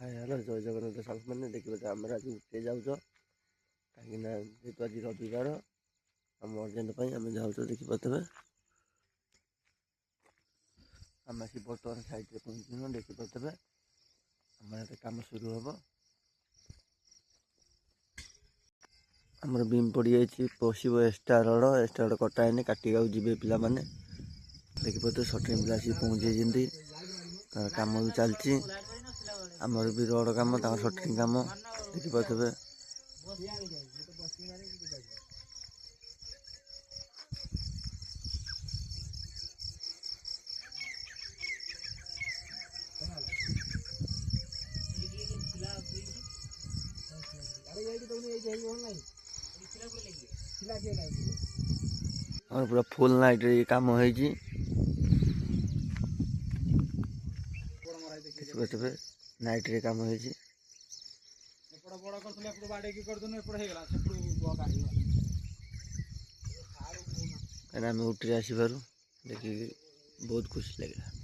Hi hello जय जगन्नाथ साल मैंने देखिए आम आज उठे जाऊच कहीं जेहतु आज रविवार आम अर्जेंट आम जाऊँ देखिपे आम आस बर्तमान साइड पहुँचू देखिपे आम कम शुरू हम आमर बीम पड़ जाइए पशु एक्सट्रा रोड कटाएनि काटिक जी पिला माने देखिपे सटरिंग पिला आसिक पहुँचे कम भी चलती आमर भी रोड कम सटरिंग कम देखिपे और पूरा फुल नाइट रे काम होइछि देखिपे नाइट रे काम होइछि आम उठे आसबार देखिए बहुत खुशी लगे।